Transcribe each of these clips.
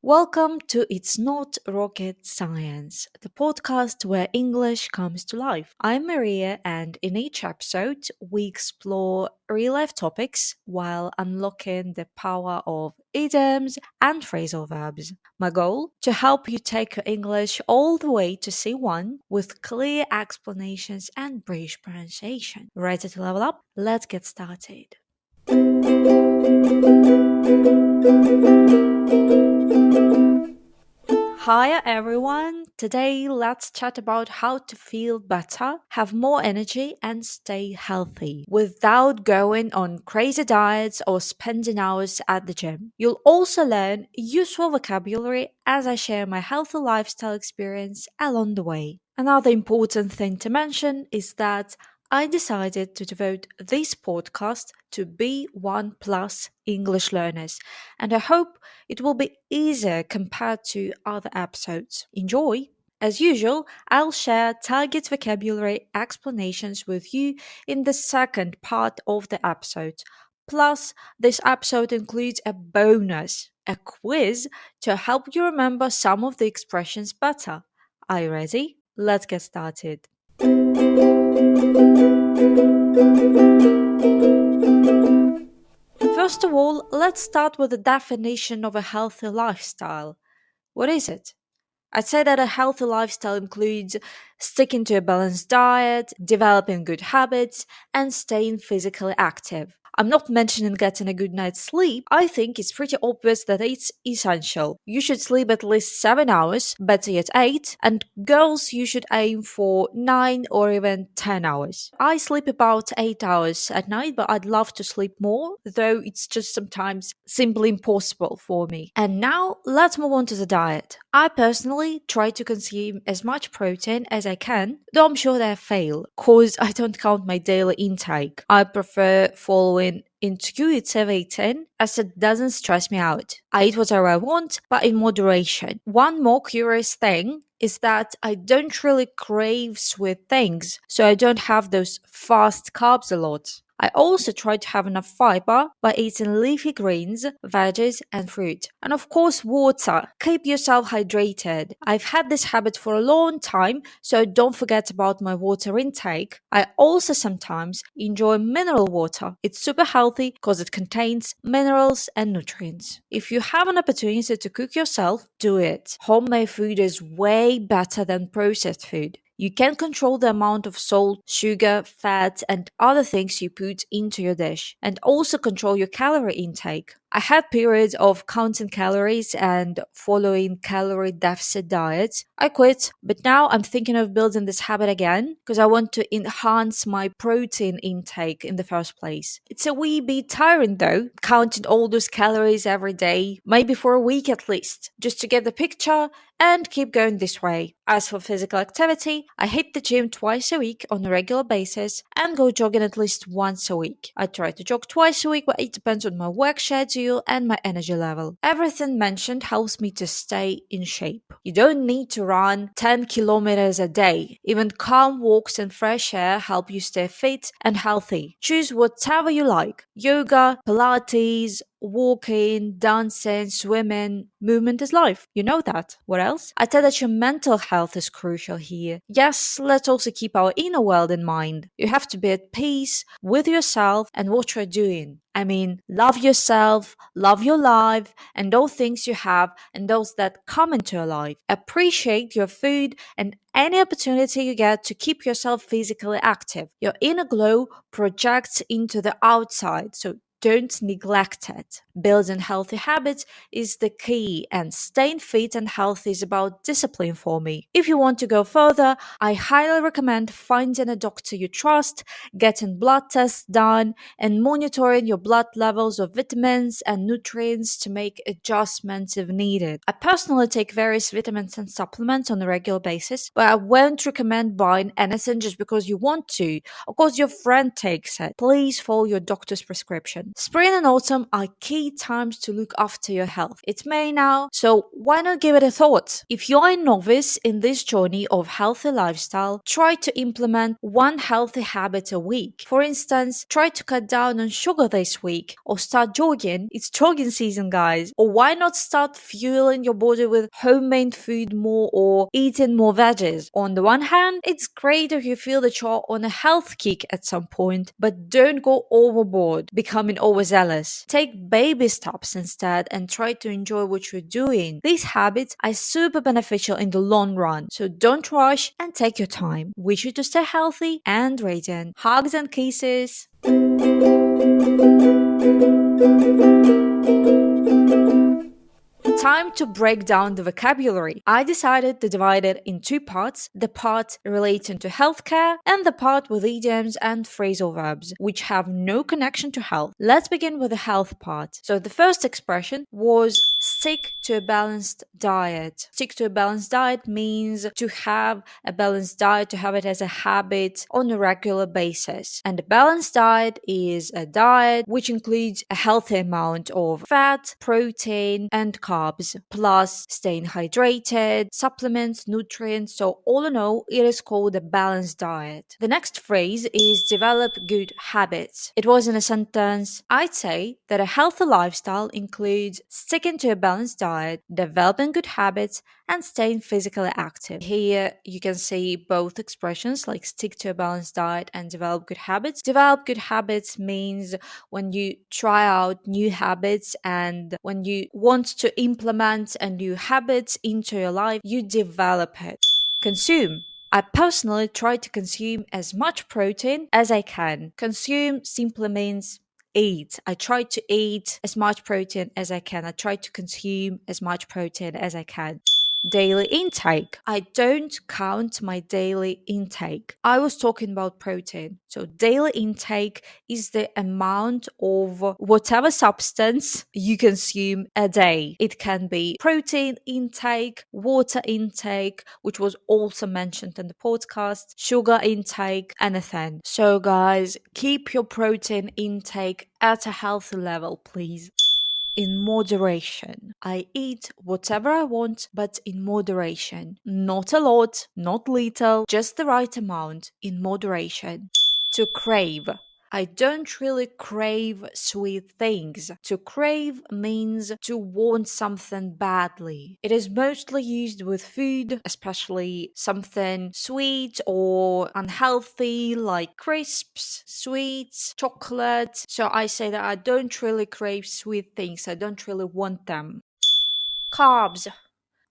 Welcome to It's Not Rocket Science, the podcast where English comes to life. I'm Maria, and in each episode, we explore real life topics while unlocking the power of idioms and phrasal verbs. My goal? To help you take your English all the way to C1 with clear explanations and British pronunciation. Ready to level up? Let's get started. Hi everyone! Today let's chat about how to feel better, have more energy, and stay healthy without going on crazy diets or spending hours at the gym. You'll also learn useful vocabulary as I share my healthy lifestyle experience along the way. Another important thing to mention is that I decided to devote this podcast to B1 Plus English learners, and I hope it will be easier compared to other episodes. Enjoy! As usual, I'll share target vocabulary explanations with you in the second part of the episode. Plus, this episode includes a bonus, a quiz to help you remember some of the expressions better. Are you ready? Let's get started. First of all, let's start with the definition of a healthy lifestyle. What is it? I'd say that a healthy lifestyle includes sticking to a balanced diet, developing good habits, and staying physically active. I'm not mentioning getting a good night's sleep. I think it's pretty obvious that it's essential. You should sleep at least 7 hours, better yet 8, and girls, you should aim for 9 or even 10 hours. I sleep about 8 hours at night, but I'd love to sleep more, though it's just sometimes simply impossible for me. And now let's move on to the diet. I personally try to consume as much protein as I can, though I'm sure that I fail, cause I don't count my daily intake. I prefer following intuitive eating as it doesn't stress me out. I eat whatever I want, but in moderation. One more curious thing is that I don't really crave sweet things, so I don't have those fast carbs a lot. I also try to have enough fiber by eating leafy greens, veggies, and fruit. And of course, water. Keep yourself hydrated. I've had this habit for a long time, so don't forget about my water intake. I also sometimes enjoy mineral water. It's super healthy because it contains minerals and nutrients. If you have an opportunity to cook yourself, do it. Homemade food is way better than processed food. You can control the amount of salt, sugar, fat, and other things you put into your dish, and also control your calorie intake. I had periods of counting calories and following calorie deficit diets. I quit, but now I'm thinking of building this habit again because I want to enhance my protein intake in the first place. It's a wee bit tiring though, counting all those calories every day, maybe for a week at least, just to get the picture and keep going this way. As for physical activity, I hit the gym twice a week on a regular basis and go jogging at least once a week. I try to jog twice a week, but it depends on my work schedule and my energy level. Everything mentioned helps me to stay in shape. You don't need to run 10 kilometers a day. Even calm walks and fresh air help you stay fit and healthy. Choose whatever you like. Yoga, Pilates, walking, dancing, swimming. Movement is life. You know that. What else? I tell that your mental health is crucial here. Yes, let's also keep our inner world in mind. You have to be at peace with yourself and what you're doing. I mean, love yourself, love your life, and those things you have and those that come into your life. Appreciate your food and any opportunity you get to keep yourself physically active. Your inner glow projects into the outside, so don't neglect it. Building healthy habits is the key, and staying fit and healthy is about discipline for me. If you want to go further, I highly recommend finding a doctor you trust, getting blood tests done, and monitoring your blood levels of vitamins and nutrients to make adjustments if needed. I personally take various vitamins and supplements on a regular basis, but I won't recommend buying anything just because you want to, or because your friend takes it. Please follow your doctor's prescription. season. Spring and autumn are key times to look after your health. It's May now, so why not give it a thought? If you're a novice in this journey of healthy lifestyle, try to implement one healthy habit a week. For instance, try to cut down on sugar this week or start jogging. It's jogging season, guys. Or why not start fueling your body with homemade food more or eating more veggies? On the one hand, it's great if you feel that you're on a health kick at some point, but don't go overboard, becoming overzealous. Take baby steps instead and try to enjoy what you're doing. These habits are super beneficial in the long run, so don't rush and take your time. Wish you to stay healthy and radiant. Hugs and kisses. Time to break down the vocabulary. I decided to divide it in two parts, the part relating to healthcare and the part with idioms and phrasal verbs, which have no connection to health. Let's begin with the health part. So the first expression was stick to a balanced diet. Stick to a balanced diet means to have a balanced diet, to have it as a habit on a regular basis. And a balanced diet is a diet which includes a healthy amount of fat, protein, and carbs, plus staying hydrated, supplements, nutrients. So, all in all, it is called a balanced diet. The next phrase is develop good habits. It was in a sentence. I'd say that a healthy lifestyle includes sticking to a balanced diet, developing good habits, and staying physically active. Here you can see both expressions like stick to a balanced diet and develop good habits. Develop good habits means when you try out new habits and when you want to implement a new habit into your life, you develop it. Consume. I personally try to consume as much protein as I can. Consume simply means eat. I try to eat as much protein as I can. I try to consume as much protein as I can. Daily intake. I don't count my daily intake. I was talking about protein. So, daily intake is the amount of whatever substance you consume a day. It can be protein intake, water intake, which was also mentioned in the podcast, sugar intake, anything. So, guys, keep your protein intake at a healthy level, please. In moderation. I eat whatever I want, but in moderation. Not a lot, not little, just the right amount, in moderation. To crave. I don't really crave sweet things. To crave means to want something badly. It is mostly used with food, especially something sweet or unhealthy like crisps, sweets, chocolate. So I say that I don't really crave sweet things. I don't really want them. Carbs.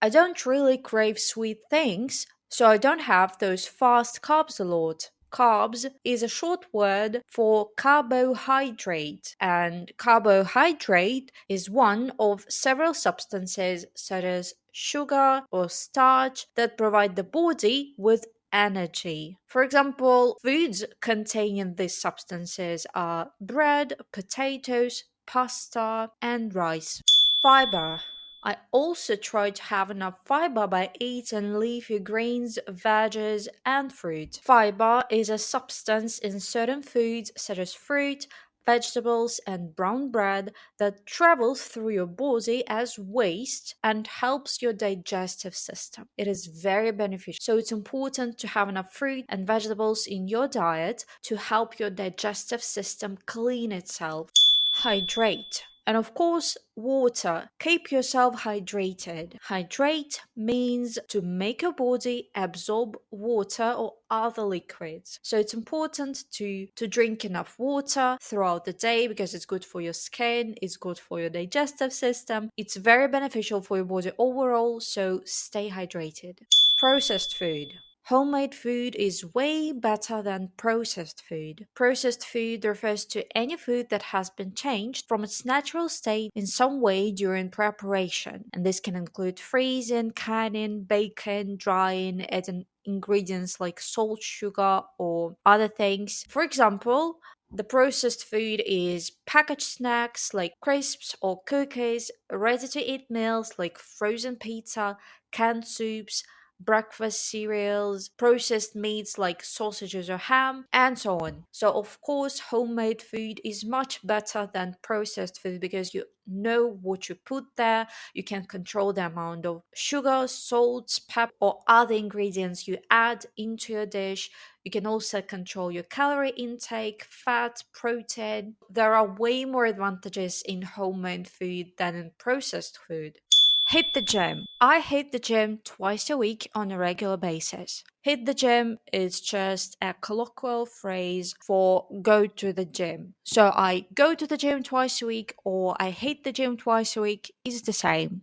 I don't really crave sweet things, so I don't have those fast carbs a lot. Carbs is a short word for carbohydrate, and carbohydrate is one of several substances such as sugar or starch that provide the body with energy. For example, foods containing these substances are bread, potatoes, pasta, and rice. Fiber. I also try to have enough fiber by eating leafy greens, veggies, and fruit. Fiber is a substance in certain foods such as fruit, vegetables, and brown bread that travels through your body as waste and helps your digestive system. It is very beneficial. So it's important to have enough fruit and vegetables in your diet to help your digestive system clean itself. Hydrate. And of course, water. Keep yourself hydrated. Hydrate means to make your body absorb water or other liquids. So it's important to drink enough water throughout the day because it's good for your skin, it's good for your digestive system. It's very beneficial for your body overall, so stay hydrated. Processed food. Homemade food is way better than processed food. Processed food refers to any food that has been changed from its natural state in some way during preparation. And this can include freezing, canning, baking, drying, adding ingredients like salt, sugar, or other things. For example, the processed food is packaged snacks like crisps or cookies, ready to eat meals like frozen pizza, canned soups, breakfast cereals, processed meats like sausages or ham, and so on. So, of course, homemade food is much better than processed food because you know what you put there. You can control the amount of sugar, salt, pepper, or other ingredients you add into your dish. You can also control your calorie intake, fat, protein. There are way more advantages in homemade food than in processed food. Hit the gym. I hit the gym twice a week on a regular basis. Hit the gym is just a colloquial phrase for go to the gym. So I go to the gym twice a week or I hit the gym twice a week is the same.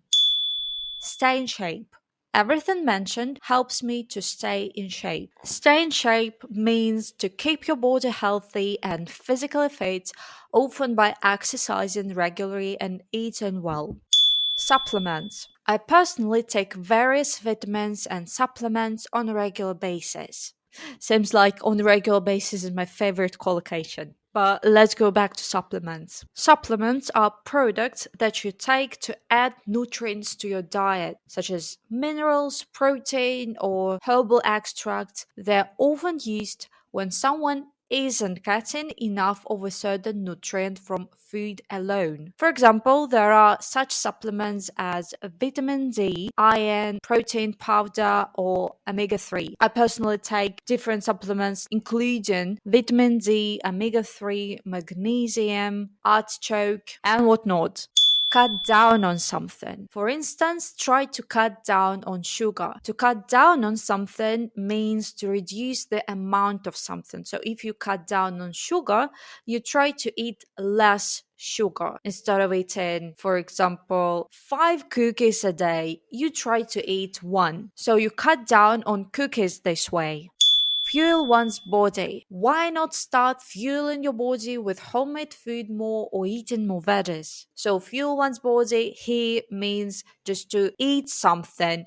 Stay in shape. Everything mentioned helps me to stay in shape. Stay in shape means to keep your body healthy and physically fit, often by exercising regularly and eating well. Supplements. I personally take various vitamins and supplements on a regular basis. Seems like on a regular basis is my favorite collocation. But let's go back to supplements. Supplements are products that you take to add nutrients to your diet, such as minerals, protein, or herbal extracts. They're often used when someone isn't getting enough of a certain nutrient from food alone. For example, there are such supplements as vitamin D, iron, protein powder, or omega 3. I personally take different supplements, including vitamin D, omega 3, magnesium, artichoke, and whatnot. Cut down on something. For instance, try to cut down on sugar. To cut down on something means to reduce the amount of something. So if you cut down on sugar, you try to eat less sugar. Instead of eating, for example, 5 cookies a day, you try to eat one. So you cut down on cookies this way. Fuel one's body. Why not start fueling your body with homemade food more or eating more veggies? So fuel one's body here means just to eat something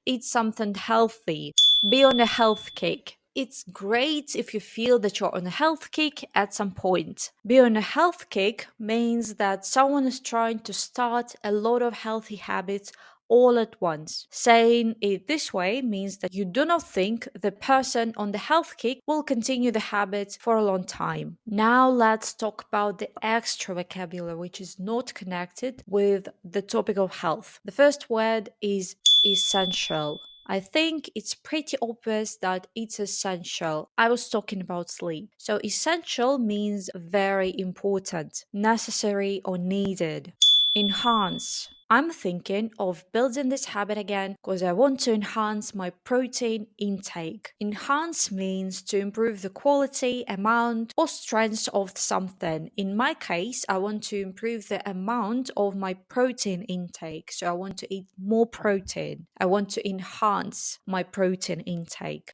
healthy. Be on a health kick. It's great if you feel that you're on a health kick at some point. Be on a health kick means that someone is trying to start a lot of healthy habits all at once. Saying it this way means that you do not think the person on the health kick will continue the habit for a long time. Now let's talk about the extra vocabulary which is not connected with the topic of health. The first word is essential. I think it's pretty obvious that it's essential. I was talking about sleep. So essential means very important, necessary or needed. Enhance. I'm thinking of building this habit again because I want to enhance my protein intake. Enhance means to improve the quality, amount, or strength of something. In my case, I want to improve the amount of my protein intake. So I want to eat more protein. I want to enhance my protein intake.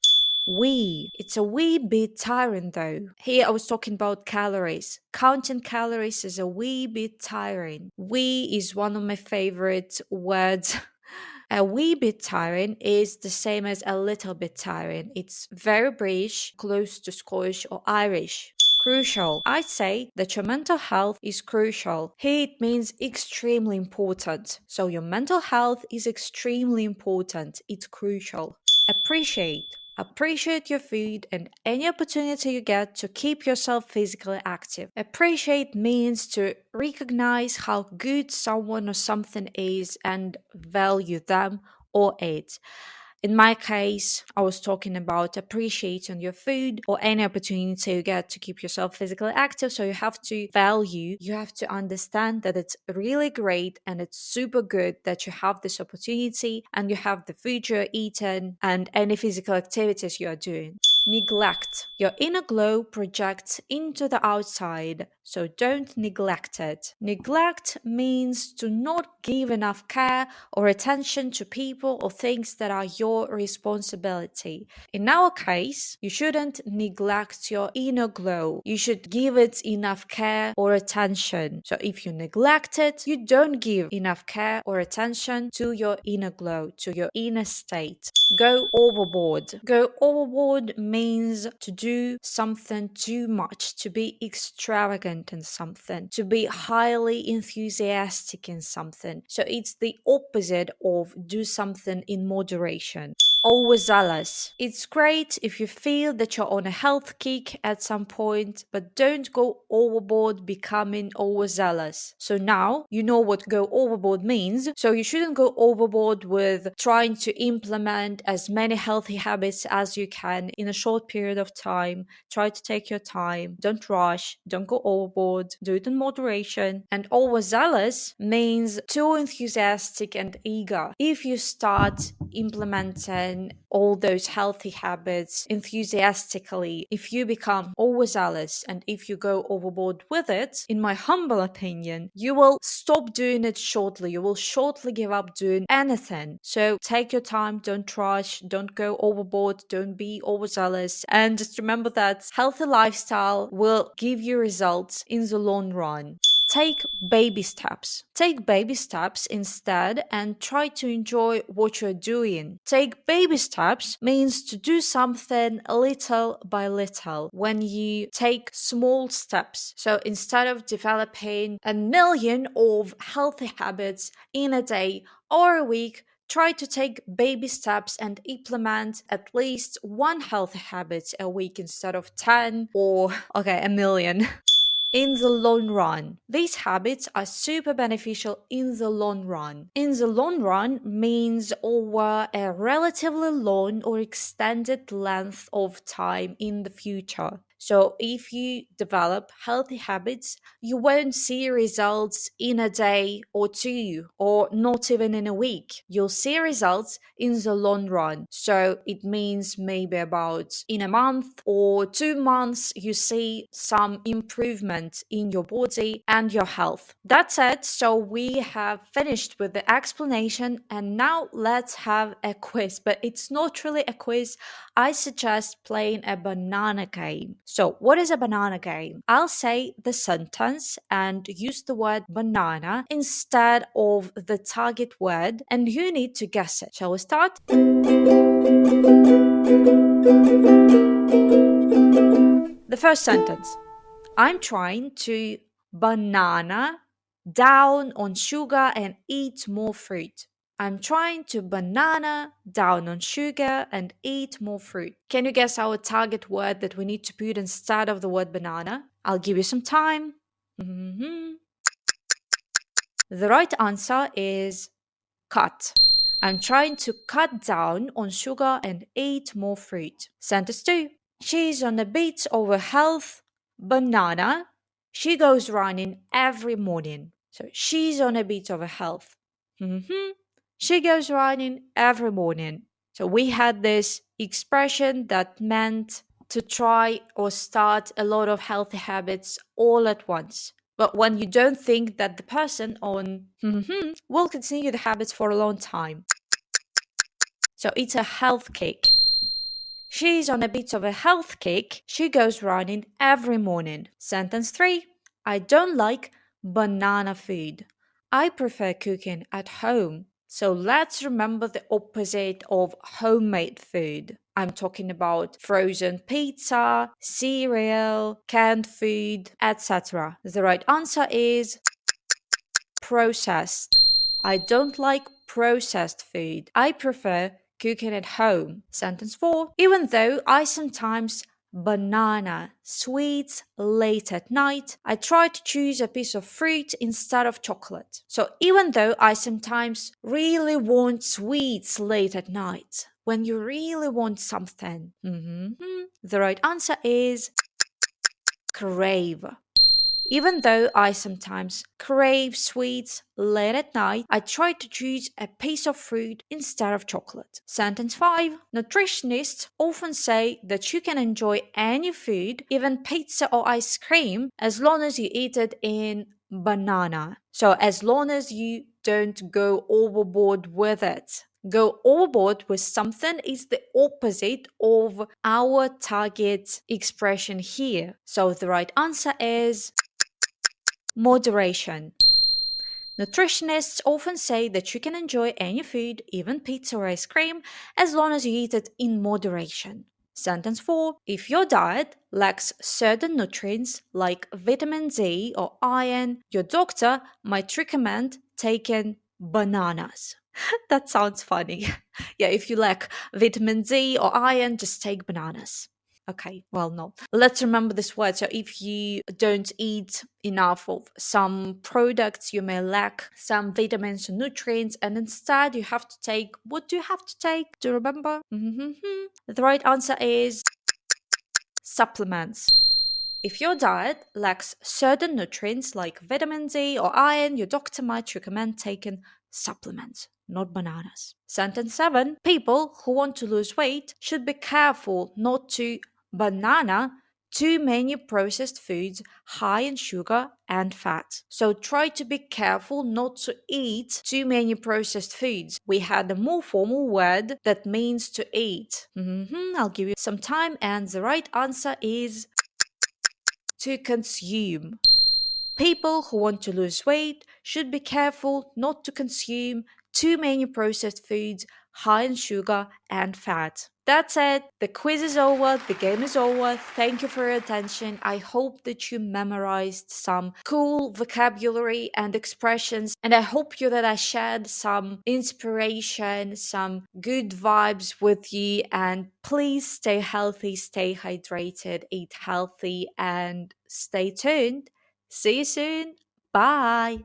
It's a wee bit tiring though. Here I was talking about calories. Counting calories is a wee bit tiring. Wee is one of my favorite words. A wee bit tiring is the same as a little bit tiring. It's very British, close to Scottish or Irish. Crucial. I'd say that your mental health is crucial. Here it means extremely important. So your mental health is extremely important. It's crucial. Appreciate. Appreciate your food and any opportunity you get to keep yourself physically active. Appreciate means to recognize how good someone or something is and value them or it. In my case, I was talking about appreciating your food or any opportunity you get to keep yourself physically active. So you have to value, you have to understand that it's really great and it's super good that you have this opportunity and you have the food you're eating and any physical activities you are doing. Neglect. Your inner glow projects into the outside, so don't neglect it. Neglect means to not give enough care or attention to people or things that are your responsibility. In our case, you shouldn't neglect your inner glow. You should give it enough care or attention. So if you neglect it, you don't give enough care or attention to your inner glow, to your inner state. Go overboard. Go overboard means to do something too much, to be extravagant in something, to be highly enthusiastic in something. So it's the opposite of do something in moderation. Overzealous. It's great if you feel that you're on a health kick at some point, but don't go overboard becoming overzealous. So now you know what go overboard means, so you shouldn't go overboard with trying to implement as many healthy habits as you can in a short period of time. Try to take your time, don't rush, don't go overboard, do it in moderation. And overzealous means too enthusiastic and eager. If you start implementing all those healthy habits enthusiastically, if you become overzealous and if you go overboard with it, in my humble opinion, you will stop doing it shortly. You will shortly give up doing anything. So take your time, don't rush, don't go overboard, don't be overzealous. And just remember that healthy lifestyle will give you results in the long run. Take baby steps. Take baby steps instead and try to enjoy what you're doing. Take baby steps means to do something little by little when you take small steps. So instead of developing a million of healthy habits in a day or a week, try to take baby steps and implement at least one healthy habit a week instead of 10 or, okay, a million. In the long run. These habits are super beneficial in the long run. In the long run means over a relatively long or extended length of time in the future. So if you develop healthy habits, you won't see results in a day or two, or not even in a week. You'll see results in the long run. So it means maybe about in a month or 2 months, you see some improvement in your body and your health. That's it. So we have finished with the explanation, and now let's have a quiz. But it's not really a quiz. I suggest playing a banana game. So, what is a banana game? I'll say the sentence and use the word banana instead of the target word, and you need to guess it. Shall we start? The first sentence. I'm trying to banana down on sugar and eat more fruit. I'm trying to banana down on sugar and eat more fruit. Can you guess our target word that we need to put instead of the word banana? I'll give you some time. Mhm. The right answer is cut. I'm trying to cut down on sugar and eat more fruit. Sentence 2. She's on a bit of a health banana. She goes running every morning. So she's on a bit of a health. She goes running every morning. So we had this expression that meant to try or start a lot of healthy habits all at once. But when you don't think that the person on will continue the habits for a long time. So it's a health kick. She's on a bit of a health kick. She goes running every morning. Sentence 3. I don't like banana food. I prefer cooking at home. So let's remember the opposite of homemade food. I'm talking about frozen pizza, cereal, canned food, etc. The right answer is processed. I don't like processed food. I prefer cooking at home. Sentence 4. Even though I sometimes banana sweets late at night, I try to choose a piece of fruit instead of chocolate. So even though I sometimes really want sweets late at night, when you really want something, the right answer is crave. Even though I sometimes crave sweets late at night, I try to choose a piece of fruit instead of chocolate. Sentence 5. Nutritionists often say that you can enjoy any food, even pizza or ice cream, as long as you eat it in banana. So as long as you don't go overboard with it. Go overboard with something is the opposite of our target expression here. So the right answer is moderation. Nutritionists often say that you can enjoy any food, even pizza or ice cream, as long as you eat it in moderation. Sentence 4. If your diet lacks certain nutrients like vitamin D or iron, your doctor might recommend taking bananas. That sounds funny. Yeah, if you lack vitamin D or iron, just take bananas. Okay, well, no. Let's remember this word. So, if you don't eat enough of some products, you may lack some vitamins and nutrients, and instead you have to take, what do you have to take? Do you remember? The right answer is supplements. If your diet lacks certain nutrients like vitamin D or iron, your doctor might recommend taking supplements, not bananas. Sentence 7. People who want to lose weight should be careful not to banana too many processed foods high in sugar and fat. So try to be careful not to eat too many processed foods. We had a more formal word that means to eat. I'll give you some time, and the right answer is to consume. People who want to lose weight should be careful not to consume too many processed foods high in sugar and fat. That's it. The quiz is over. The game is over. Thank you for your attention. I hope that you memorized some cool vocabulary and expressions. And I hope you that I shared some inspiration, some good vibes with you. And please stay healthy, stay hydrated, eat healthy, and stay tuned. See you soon. Bye.